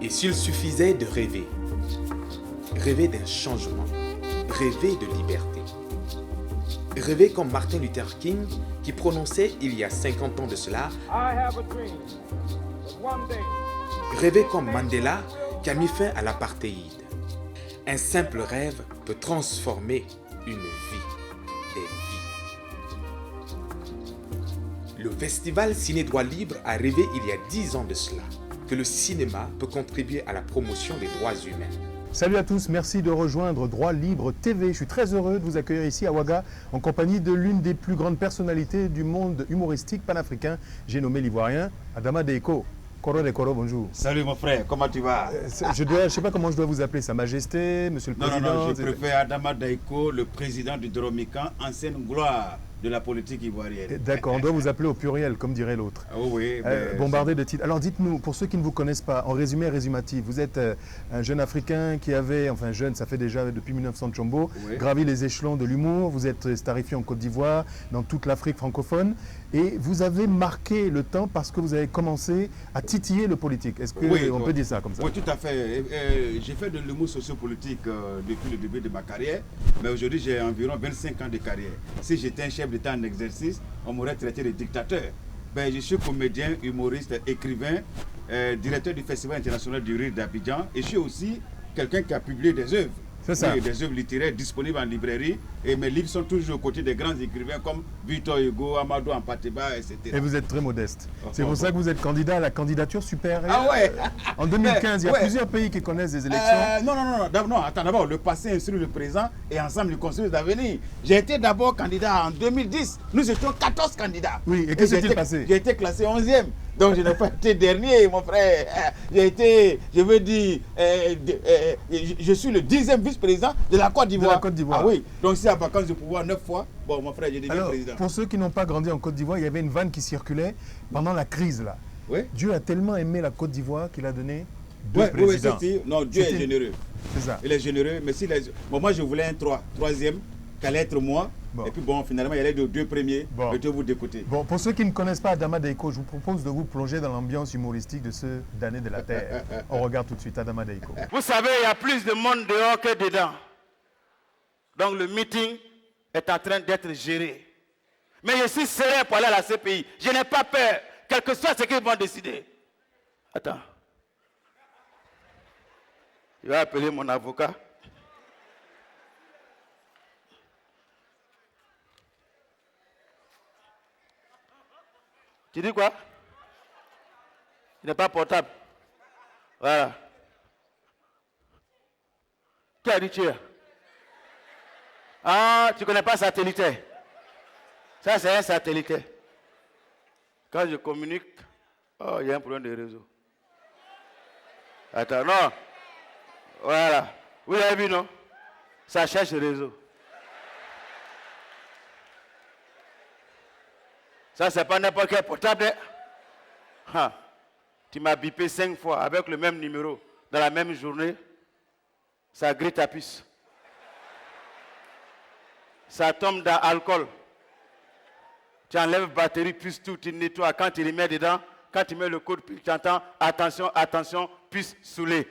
Et s'il suffisait de rêver, rêver d'un changement, rêver de liberté, rêver comme Martin Luther King qui prononçait il y a 50 ans de cela, rêver comme Mandela qui a mis fin à l'apartheid. Un simple rêve peut transformer une vie, des vies. Le festival Ciné Droit Libre a rêvé il y a 10 ans de cela que le cinéma peut contribuer à la promotion des droits humains. Salut à tous, merci de rejoindre Droit Libre TV. Je suis très heureux de vous accueillir ici à Ouaga en compagnie de l'une des plus grandes personnalités du monde humoristique panafricain. J'ai nommé l'Ivoirien Adama Deiko. Koro de Koro, bonjour. Salut mon frère, comment tu vas? Je ne sais pas comment je dois vous appeler, Sa Majesté, Monsieur le Président. Non, je préfère Adama Deiko, le président du Doromican, ancienne gloire de la politique ivoirienne. D'accord, on doit vous appeler au pluriel, comme dirait l'autre. Oh oui. Bombardé de titres. Alors dites-nous, pour ceux qui ne vous connaissent pas, en résumé résumatif, vous êtes un jeune Africain qui avait, enfin jeune, ça fait déjà depuis 1900 Chombo, oui, gravi les échelons de l'humour, vous êtes starifié en Côte d'Ivoire, dans toute l'Afrique francophone, et vous avez marqué le temps parce que vous avez commencé à titiller le politique. Est-ce qu'on peut dire ça comme ça? Oui, tout à fait. J'ai fait de l'humour sociopolitique depuis le début de ma carrière, mais aujourd'hui j'ai environ 25 ans de carrière. Si j'étais un chef d'État en exercice, on m'aurait traité de dictateur. Ben, je suis comédien, humoriste, écrivain, directeur du Festival international du rire d'Abidjan, et je suis aussi quelqu'un qui a publié des œuvres. C'est ça. Oui, des œuvres littéraires disponibles en librairie, et mes livres sont toujours aux côtés des grands écrivains comme Victor Hugo, Amadou Ampateba, etc. Et vous êtes très modeste. C'est pour ça que vous êtes candidat à la candidature supérieure. Ah ouais. En 2015, il y a plusieurs pays qui connaissent des élections. Non, attends, d'abord, le passé instruit le présent et ensemble, nous construisons l'avenir. J'ai été d'abord candidat en 2010. Nous étions 14 candidats. Oui, et que s'est-il passé? J'ai été classé 11e. Donc je n'ai pas été dernier, mon frère. J'ai été, je veux dire, je suis le 10e vice-président de la Côte d'Ivoire. De la Côte d'Ivoire. Ah oui, donc c'est à vacance de pouvoir 9 fois. Bon, mon frère, j'ai devenu président. Pour ceux qui n'ont pas grandi en Côte d'Ivoire, il y avait une vanne qui circulait pendant la crise là. Oui. Dieu a tellement aimé la Côte d'Ivoire qu'il a donné deux présidents. Oui, non, Dieu est généreux. C'est ça. Il est généreux, mais si moi je voulais un troisième, qu'allait être moi. Bon. Et puis bon, finalement, il y avait deux premiers. Bon. Dieu vous d'écouter. Bon, pour ceux qui ne connaissent pas Adama Deiko, je vous propose de vous plonger dans l'ambiance humoristique de ce damné de la terre. On regarde tout de suite Adama Deiko. Vous savez, il y a plus de monde dehors que dedans. Donc le meeting est en train d'être géré. Mais je suis serein pour aller à la CPI. Je n'ai pas peur, quel que soit ce qu'ils vont décider. Attends. Je vais appeler mon avocat. Tu dis quoi? Il n'est pas portable. Voilà. Qui a dit tu es? Ah, tu ne connais pas satellitaire. Ça, c'est un satellitaire. Quand je communique, oh, il y a un problème de réseau. Attends, non. Voilà. Vous avez vu, non? Ça cherche le réseau. Ça, c'est pas n'importe quel portable. Ah, tu m'as bipé 5 fois avec le même numéro dans la même journée. Ça grille ta puce. Ça tombe dans l'alcool. Tu enlèves batterie, puce, tout, tu nettoies. Quand tu les mets dedans, quand tu mets le code, tu entends attention, attention, puce saoulée.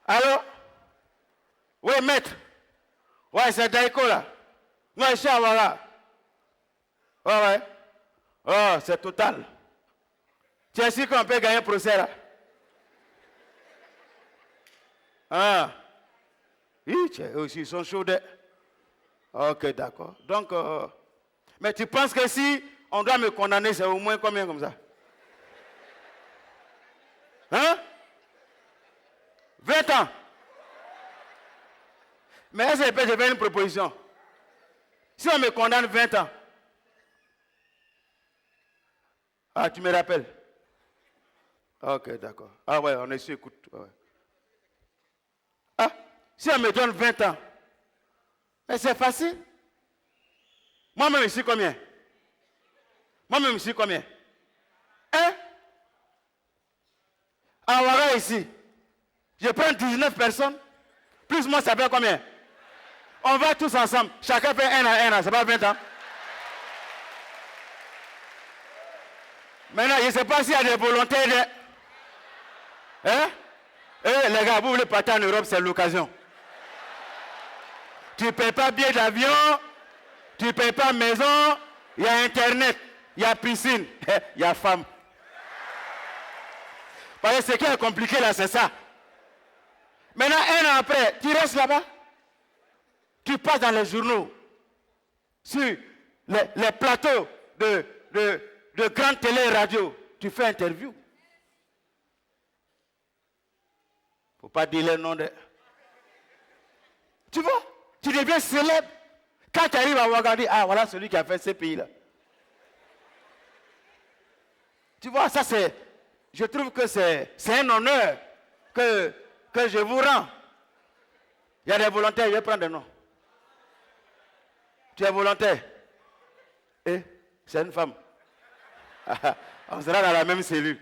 Allô? Oui, maître. Ouais, c'est Daiko là. Non, je suis à Ouaga. Ouais. Oh, c'est total. Tu es sûr qu'on peut gagner un procès là? Ah. Oui, ils sont chauds. Ok, d'accord. Donc, mais tu penses que si on doit me condamner, c'est au moins combien comme ça? Hein? 20 ans. Mais est-ce que je fais une proposition? Si on me condamne 20 ans, ah, tu me rappelles? Ok, d'accord. Ah ouais, on est sûr, écoute. Ouais. Ah, si on me donne 20 ans, mais c'est facile. Moi-même, ici, combien? Moi-même, ici, combien? Hein? En Ouaga, ici, je prends 19 personnes, plus moi, ça fait combien? On va tous ensemble. Chacun fait un an, c'est pas 20 ans. Maintenant, je ne sais pas s'il y a des volontaires de... Hein? Eh, les gars, vous voulez partir en Europe, c'est l'occasion. Tu ne payes pas billet d'avion, tu ne payes pas maison, il y a Internet, il y a piscine, il y a femme. Parce que ce qui est compliqué là, c'est ça. Maintenant, un an après, tu restes là-bas. Tu passes dans les journaux, sur les plateaux de grandes télé et radio. Tu fais interview. Il ne faut pas dire les noms de... Tu vois, tu deviens célèbre. Quand tu arrives à Ouagadougou, ah voilà celui qui a fait ces pays-là. Tu vois, ça c'est... Je trouve que c'est un honneur que je vous rends. Il y a des volontaires, je vais prendre des noms. Tu es volontaire. Et c'est une femme. On sera dans la même cellule.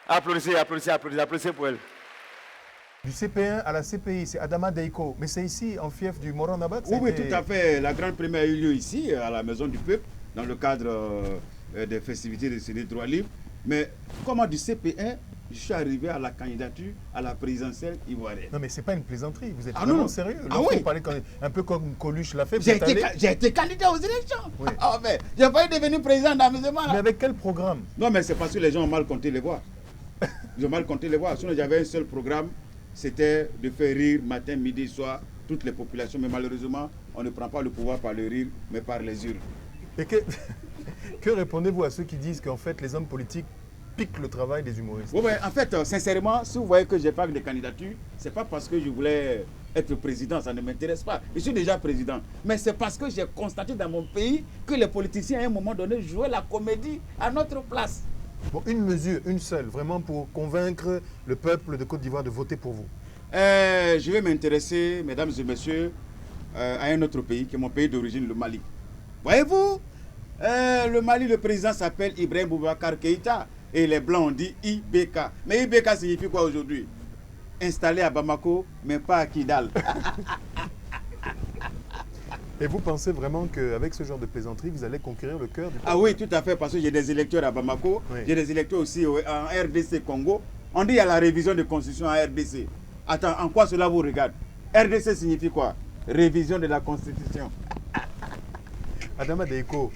Applaudissez, applaudissez, applaudissez, applaudissez pour elle. Du CP1 à la CPI, c'est Adama Deiko. Mais c'est ici, en fief du Moron-Nabat? Oui, oui, tout à fait. La grande première a eu lieu ici, à la Maison du Peuple, dans le cadre des festivités de ces droits libres. Mais comment du CP1, je suis arrivé à la candidature à la présidentielle ivoirienne. Non, mais ce n'est pas une plaisanterie. Vous êtes Ah vraiment non. sérieux. Ah oui. Vous parlez un peu comme Coluche l'a fait. J'ai été candidat aux élections. Oui. Ah, mais j'ai failli devenir président d'amusement. Mais avec quel programme? Non, mais c'est parce que les gens ont mal compté les voix. Ils ont mal compté les voix. Sinon, j'avais un seul programme, c'était de faire rire matin, midi, soir, toutes les populations. Mais malheureusement, on ne prend pas le pouvoir par le rire, mais par les urnes. Et que répondez-vous à ceux qui disent qu'en fait, les hommes politiques piquent le travail des humoristes? Oui, en fait, sincèrement, si vous voyez que j'ai pas de candidature, c'est pas parce que je voulais être président, ça ne m'intéresse pas. Je suis déjà président. Mais c'est parce que j'ai constaté dans mon pays que les politiciens, à un moment donné, jouaient la comédie à notre place. Bon, une mesure, une seule, vraiment pour convaincre le peuple de Côte d'Ivoire de voter pour vous. Je vais m'intéresser, mesdames et messieurs, à un autre pays, qui est mon pays d'origine, le Mali. Voyez-vous, le Mali, le président s'appelle Ibrahim Boubacar Keïta. Et les Blancs ont dit IBK. Mais IBK signifie quoi aujourd'hui? Installé à Bamako, mais pas à Kidal. Et vous pensez vraiment qu'avec ce genre de plaisanterie, vous allez conquérir le cœur du peuple? Ah oui, tout à fait, parce que j'ai des électeurs à Bamako, Oui. j'ai des électeurs aussi en RDC Congo. On dit qu'il y a la révision de constitution en RDC. Attends, en quoi cela vous regarde? RDC signifie quoi? Révision de la constitution. Adama Deiko.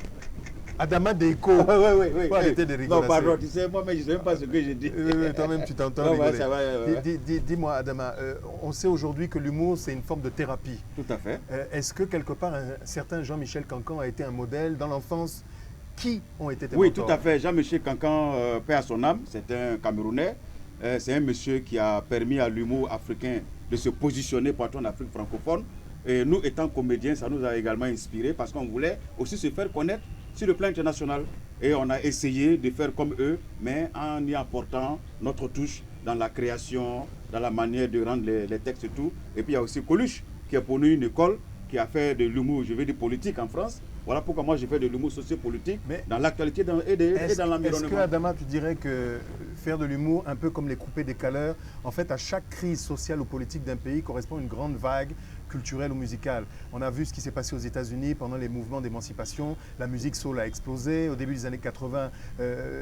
Adama Deiko. Oui. Faut arrêter de rigoler. Non, pardon, tu sais, moi, mais je ne sais même pas ce que j'ai dit. Oui, toi-même, tu t'entends Non, ouais, rigoler. ça va, ouais. Dis-moi, Adama, on sait aujourd'hui que l'humour, c'est une forme de thérapie. Tout à fait. Est-ce que quelque part, un certain Jean-Michel Cancan a été un modèle dans l'enfance? Qui ont été tes Oui, mentors? tout à fait. Jean-Michel Cancan, paix à son âme, c'est un Camerounais. C'est un monsieur qui a permis à l'humour africain de se positionner partout en Afrique francophone. Et nous, étant comédiens, ça nous a également inspiré parce qu'on voulait aussi se faire connaître sur le plan international. Et on a essayé de faire comme eux, mais en y apportant notre touche dans la création, dans la manière de rendre les textes et tout. Et puis il y a aussi Coluche, qui est pour nous une école, qui a fait de l'humour, je vais dire politique en France. Voilà pourquoi moi j'ai fait de l'humour sociopolitique dans l'actualité et dans l'environnement. Est-ce que, Adama, tu dirais que faire de l'humour, un peu comme les coupés décaleurs, en fait, à chaque crise sociale ou politique d'un pays correspond à une grande vague culturelle ou musicale? On a vu ce qui s'est passé aux États-Unis pendant les mouvements d'émancipation. La musique soul a explosé. Au début des années 80,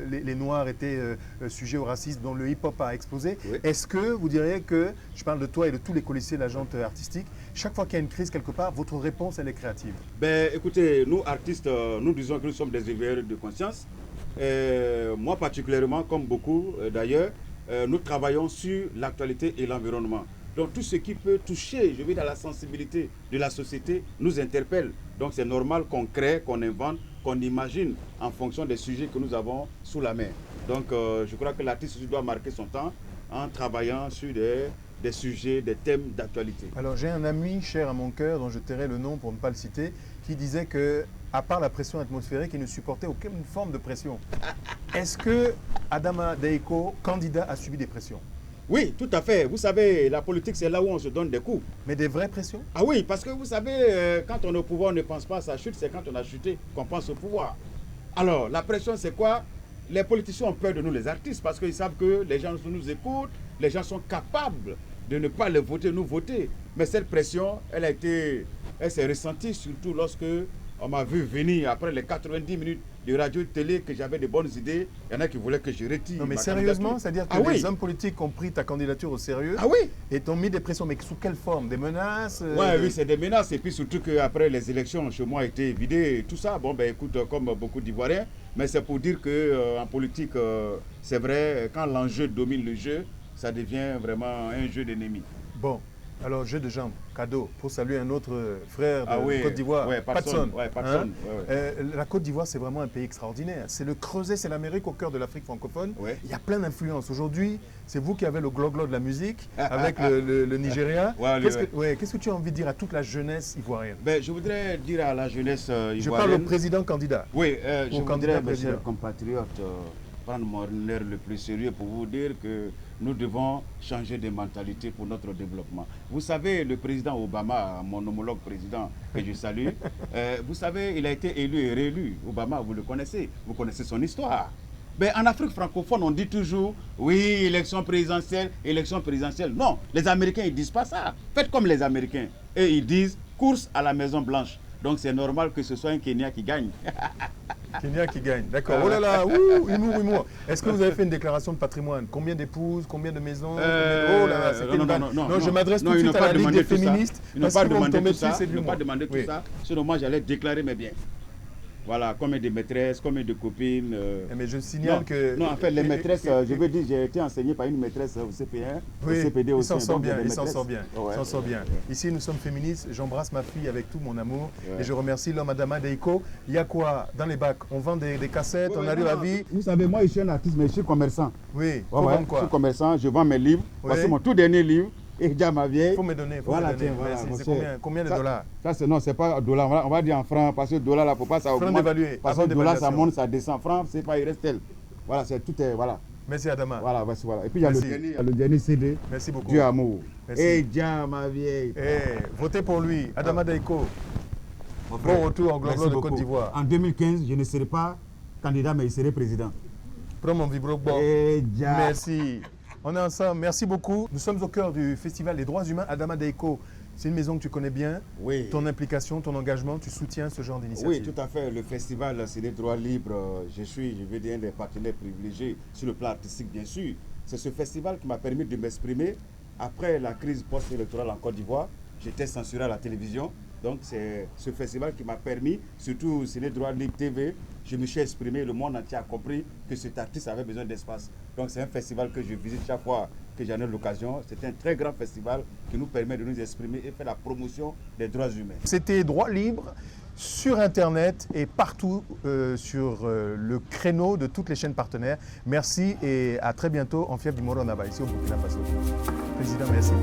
les Noirs étaient sujets au racisme, dont le hip-hop a explosé. Oui. Est-ce que vous diriez que, je parle de toi et de tous les colissiers de la gente artistique, chaque fois qu'il y a une crise quelque part, votre réponse, elle est créative? Ben, écoutez, nous artistes, nous disons que nous sommes des éveilleurs de conscience. Moi particulièrement, comme beaucoup d'ailleurs, nous travaillons sur l'actualité et l'environnement. Donc tout ce qui peut toucher, je veux dire, à la sensibilité de la société, nous interpelle. Donc c'est normal qu'on crée, qu'on invente, qu'on imagine en fonction des sujets que nous avons sous la main. Donc je crois que l'artiste doit marquer son temps en travaillant sur des sujets, des thèmes d'actualité. Alors j'ai un ami cher à mon cœur, dont je tairai le nom pour ne pas le citer, qui disait que, à part la pression atmosphérique, il ne supportait aucune forme de pression. Est-ce que Adama Deiko, candidat, a subi des pressions? Oui, tout à fait. Vous savez, la politique, c'est là où on se donne des coups. Mais des vraies pressions? Ah oui, parce que vous savez, quand on est au pouvoir, on ne pense pas à sa chute, c'est quand on a chuté qu'on pense au pouvoir. Alors, la pression, c'est quoi? Les politiciens ont peur de nous, les artistes, parce qu'ils savent que les gens nous écoutent, les gens sont capables de ne pas les voter, nous voter. Mais cette pression, elle s'est ressentie surtout lorsque On m'a vu venir après les 90 minutes de radio-télé que j'avais de bonnes idées. Il y en a qui voulaient que je retire. Non, mais ma sérieusement, candidature. c'est-à-dire que Ah oui. les hommes politiques ont pris ta candidature au sérieux Ah oui. et t'ont mis des pressions. Mais sous quelle forme? Des menaces Oui, c'est des menaces. Et puis surtout qu'après les élections, chez moi a été vidé et tout ça. Bon, ben écoute, comme beaucoup d'Ivoiriens, mais c'est pour dire qu'en politique, c'est vrai, quand l'enjeu domine le jeu, ça devient vraiment un jeu d'ennemis. Bon, alors jeu de jambes, cadeau, pour saluer un autre frère de Côte d'Ivoire, Patson. Hein? La Côte d'Ivoire, c'est vraiment un pays extraordinaire. C'est le creuset, c'est l'Amérique au cœur de l'Afrique francophone. Ouais. Il y a plein d'influences. Aujourd'hui, c'est vous qui avez le glo-glo de la musique avec le Nigeria. Qu'est-ce que tu as envie de dire à toute la jeunesse ivoirienne? Ben, je voudrais dire à la jeunesse ivoirienne... Je parle au président candidat. Oui, je voudrais, mes président. chers compatriotes, prendre mon air le plus sérieux pour vous dire que nous devons changer de mentalité pour notre développement. Vous savez, le président Obama, mon homologue président que je salue, vous savez, il a été élu et réélu. Obama, vous le connaissez son histoire. Ben, en Afrique francophone, on dit toujours, oui, élection présidentielle. Non, les Américains, ils ne disent pas ça. Faites comme les Américains. Et ils disent, course à la Maison Blanche. Donc c'est normal que ce soit un Kenya qui gagne. Kenya qui gagne, d'accord. Oh là là, ouh, humour. Est-ce que vous avez fait une déclaration de patrimoine? Combien d'épouses, combien de maisons? Oh là là, c'était une vanne. Non, je m'adresse tout de suite à la Ligue des féministes. Ils n'ont pas demandé tout ça. Ils n'ont pas demandé tout ça. Sinon, moi, j'allais déclarer mes biens. Voilà, combien de maîtresses, combien de copines. Mais je signale que... Non, en fait, les maîtresses, je veux dire, j'ai été enseigné par une maîtresse au CP1, oui, au CPD aussi. Il s'en sort bien, il s'en sort bien. Ouais. Ici, nous sommes féministes. J'embrasse ma fille avec tout mon amour. Ouais. Et je remercie l'homme Adama Deiko. Il y a quoi dans les bacs? On vend des cassettes, on arrive à vie. Vous savez, moi, je suis un artiste, mais je suis commerçant. Oui, faut vendre quoi? Je suis commerçant, je vends mes livres. Voici mon tout dernier livre. Et déjà ma vieille. Il faut me donner. Voilà, tiens, voilà. C'est combien de dollars? Ça, c'est non, c'est pas dollars. On va dire en francs, parce que dollar, là, il ne faut pas ça augmente. Parce que dollar, ça monte, ça descend. Francs, c'est pas, il reste tel. Voilà, c'est tout. Voilà. Merci Adama. Voilà, voici, voilà. Et puis il y a le dernier CD. Merci beaucoup. Dieu amour. Et déjà ma vieille. Votez pour lui, Adama Deiko. Bon retour en glo-glo de Côte d'Ivoire. En 2015, je ne serai pas candidat, mais je serai président. Prends mon vibro-box. Merci. On est ensemble, merci beaucoup. Nous sommes au cœur du Festival des droits humains Adama Deiko. C'est une maison que tu connais bien. Oui. Ton implication, ton engagement, tu soutiens ce genre d'initiative. Oui, tout à fait. Le festival, c'est des droits libres. Je veux dire, un des partenaires privilégiés sur le plan artistique, bien sûr. C'est ce festival qui m'a permis de m'exprimer. Après la crise post-électorale en Côte d'Ivoire, j'étais censuré à la télévision. Donc c'est ce festival qui m'a permis, surtout sur les droits libres TV, je me suis exprimé, le monde entier a compris que cet artiste avait besoin d'espace. Donc c'est un festival que je visite chaque fois que j'en ai l'occasion. C'est un très grand festival qui nous permet de nous exprimer et faire la promotion des droits humains. C'était Droit Libre sur Internet et partout sur le créneau de toutes les chaînes partenaires. Merci et à très bientôt en Fièvre du Moronaba, ici au Burkina Faso. Président, merci.